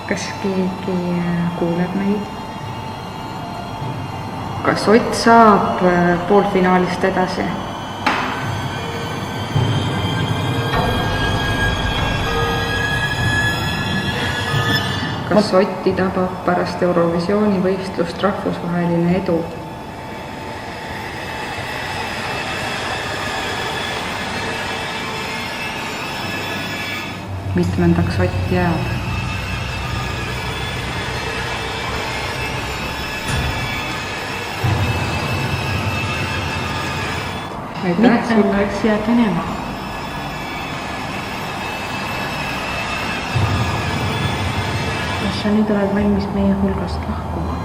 kas keegi kuuleb meid? Kas Ott saab poolfinaalist edasi? Kas Otti tabab pärast Eurovisiooni võistlust rahvusvaheline edu? Mitmendaks Ott jääb? Mitmendaks jääb Venemaa. Kas sa nüüd oled valmis meie hulgast lahkuma?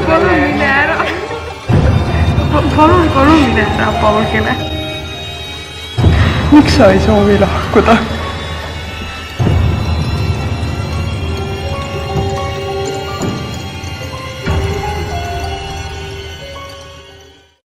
Palun mine ära. Palun mine ära Paulkile. Miks sa ei soovi lahkuda?